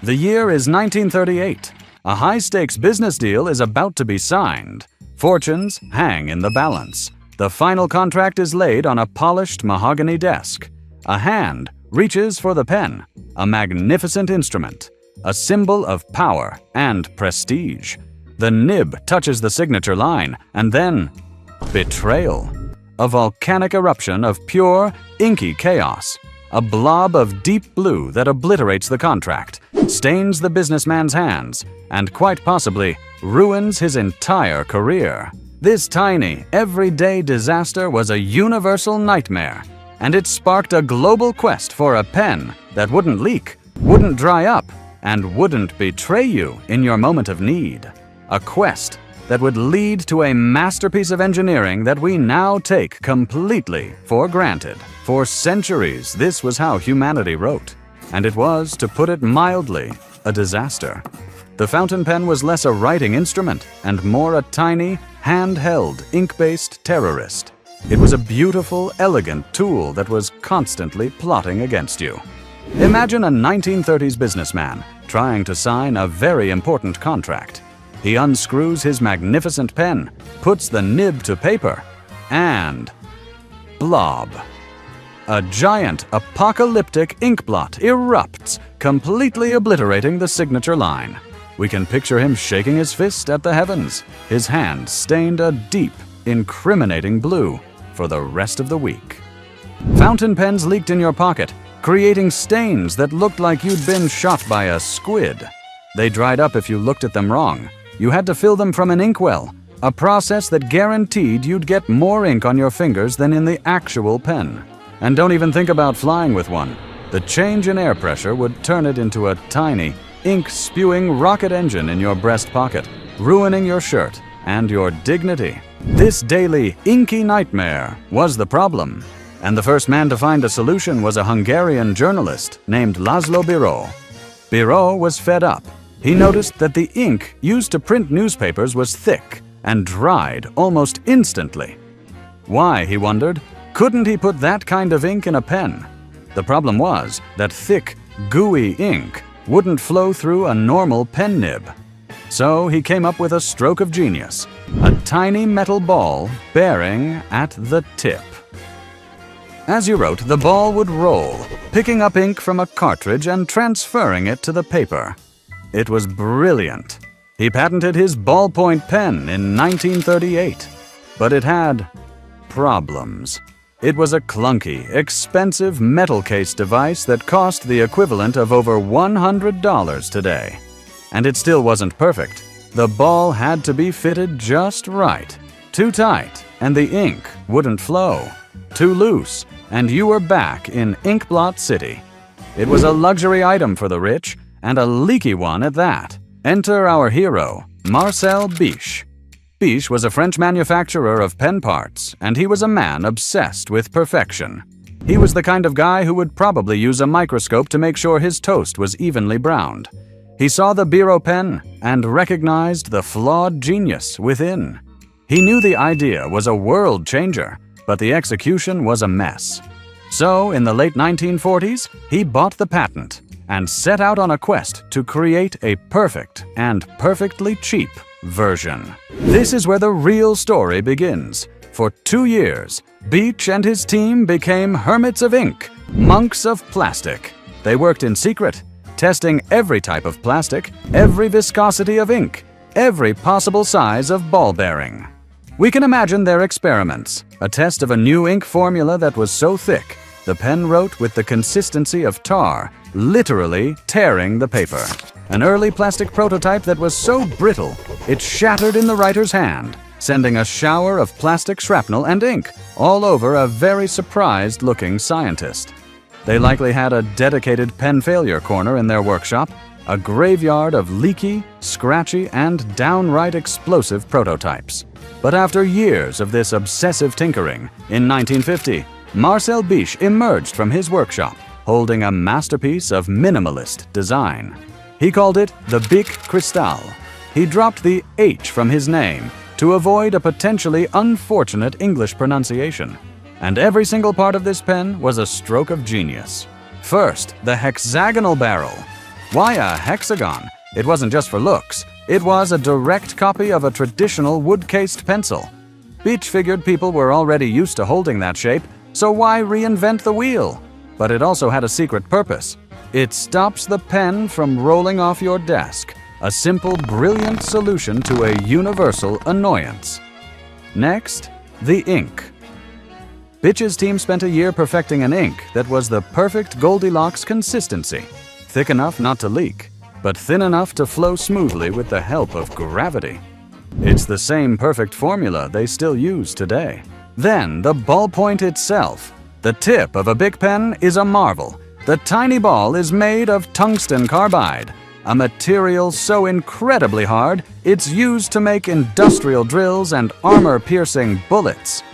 The year is 1938. A high-stakes business deal is about to be signed. Fortunes hang in the balance. The final contract is laid on a polished mahogany desk. A hand reaches for the pen, a magnificent instrument, a symbol of power and prestige. The nib touches the signature line, and then betrayal. A volcanic eruption of pure, inky chaos. A blob of deep blue that obliterates the contract, stains the businessman's hands, and quite possibly ruins his entire career. This tiny, everyday disaster was a universal nightmare, and it sparked a global quest for a pen that wouldn't leak, wouldn't dry up, and wouldn't betray you in your moment of need. A quest that would lead to a masterpiece of engineering that we now take completely for granted. For centuries, this was how humanity wrote, and it was, to put it mildly, a disaster. The fountain pen was less a writing instrument and more a tiny, handheld, ink-based terrorist. It was a beautiful, elegant tool that was constantly plotting against you. Imagine a 1930s businessman trying to sign a very important contract. He unscrews his magnificent pen, puts the nib to paper, and blob. A giant, apocalyptic ink blot erupts, completely obliterating the signature line. We can picture him shaking his fist at the heavens, his hand stained a deep, incriminating blue for the rest of the week. Fountain pens leaked in your pocket, creating stains that looked like you'd been shot by a squid. They dried up if you looked at them wrong. You had to fill them from an inkwell, a process that guaranteed you'd get more ink on your fingers than in the actual pen. And don't even think about flying with one. The change in air pressure would turn it into a tiny, ink-spewing rocket engine in your breast pocket, ruining your shirt and your dignity. This daily, inky nightmare was the problem. And the first man to find a solution was a Hungarian journalist named Laszlo Biro. Biro was fed up. He noticed that the ink used to print newspapers was thick and dried almost instantly. Why, he wondered, couldn't he put that kind of ink in a pen? The problem was that thick, gooey ink wouldn't flow through a normal pen nib. So he came up with a stroke of genius, a tiny metal ball bearing at the tip. As you wrote, the ball would roll, picking up ink from a cartridge and transferring it to the paper. It was brilliant. He patented his ballpoint pen in 1938, but it had problems. It was a clunky, expensive metal case device that cost the equivalent of over $100 today. And it still wasn't perfect. The ball had to be fitted just right. Too tight, and the ink wouldn't flow. Too loose, and you were back in Inkblot City. It was a luxury item for the rich, and a leaky one at that. Enter our hero, Marcel Biche. Biche was a French manufacturer of pen parts, and he was a man obsessed with perfection. He was the kind of guy who would probably use a microscope to make sure his toast was evenly browned. He saw the Biro pen and recognized the flawed genius within. He knew the idea was a world changer, but the execution was a mess. So, in the late 1940s, he bought the patent and set out on a quest to create a perfect and perfectly cheap version. This is where the real story begins. For 2 years, Biche and his team became hermits of ink, monks of plastic. They worked in secret, testing every type of plastic, every viscosity of ink, every possible size of ball bearing. We can imagine their experiments, a test of a new ink formula that was so thick, the pen wrote with the consistency of tar, literally tearing the paper. An early plastic prototype that was so brittle, it shattered in the writer's hand, sending a shower of plastic shrapnel and ink all over a very surprised-looking scientist. They likely had a dedicated pen failure corner in their workshop, a graveyard of leaky, scratchy, and downright explosive prototypes. But after years of this obsessive tinkering, in 1950, Marcel Biche emerged from his workshop, holding a masterpiece of minimalist design. He called it the Bic Cristal. He dropped the H from his name to avoid a potentially unfortunate English pronunciation. And every single part of this pen was a stroke of genius. First, the hexagonal barrel. Why a hexagon? It wasn't just for looks. It was a direct copy of a traditional wood-cased pencil. Bitch figured people were already used to holding that shape, so why reinvent the wheel? But it also had a secret purpose. It stops the pen from rolling off your desk. A simple, brilliant solution to a universal annoyance. Next, the ink. Bitch's team spent a year perfecting an ink that was the perfect Goldilocks consistency. Thick enough not to leak, but thin enough to flow smoothly with the help of gravity. It's the same perfect formula they still use today. Then, the ballpoint itself. The tip of a Bic pen is a marvel. The tiny ball is made of tungsten carbide, a material so incredibly hard it's used to make industrial drills and armor-piercing bullets.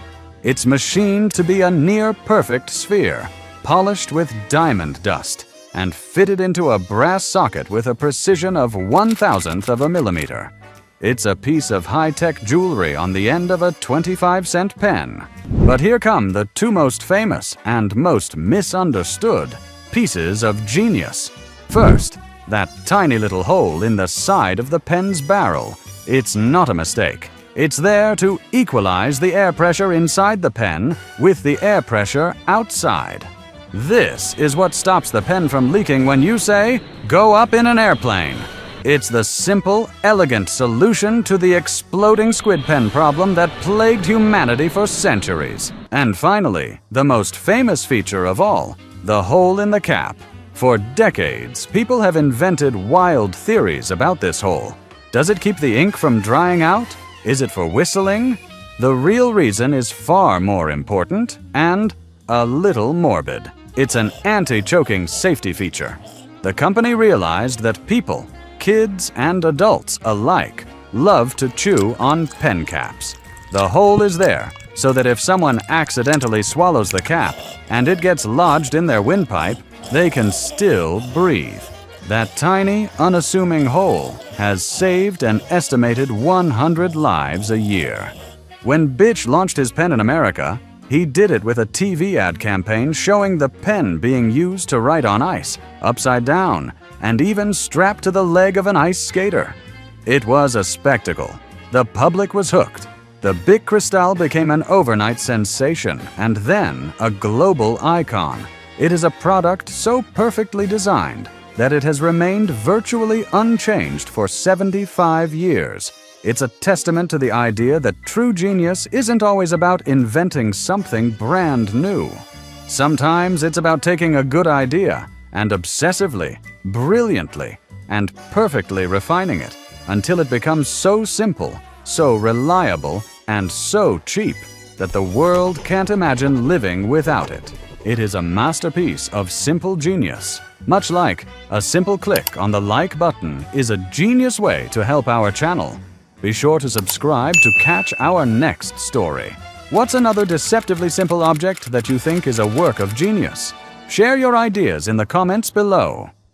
It's machined to be a near-perfect sphere, polished with diamond dust, and fitted into a brass socket with a precision of 1/1000th of a millimeter. It's a piece of high-tech jewelry on the end of a 25-cent pen. But here come the two most famous and most misunderstood pieces of genius. First, that tiny little hole in the side of the pen's barrel. It's not a mistake. It's there to equalize the air pressure inside the pen with the air pressure outside. This is what stops the pen from leaking when you say, "Go up in an airplane." It's the simple, elegant solution to the exploding squid pen problem that plagued humanity for centuries. And finally, the most famous feature of all, the hole in the cap. For decades, people have invented wild theories about this hole. Does it keep the ink from drying out? Is it for whistling? The real reason is far more important and a little morbid. It's an anti-choking safety feature. The company realized that people, kids and adults alike, love to chew on pen caps. The hole is there so that if someone accidentally swallows the cap and it gets lodged in their windpipe, they can still breathe. That tiny, unassuming hole has saved an estimated 100 lives a year. When Bitch launched his pen in America, he did it with a TV ad campaign showing the pen being used to write on ice, upside down, and even strapped to the leg of an ice skater. It was a spectacle. The public was hooked. The Bic Cristal became an overnight sensation and then a global icon. It is a product so perfectly designed that it has remained virtually unchanged for 75 years. It's a testament to the idea that true genius isn't always about inventing something brand new. Sometimes it's about taking a good idea and obsessively, brilliantly, and perfectly refining it until it becomes so simple, so reliable, and so cheap that the world can't imagine living without it. It is a masterpiece of simple genius. Much like a simple click on the like button is a genius way to help our channel. Be sure to subscribe to catch our next story. What's another deceptively simple object that you think is a work of genius? Share your ideas in the comments below.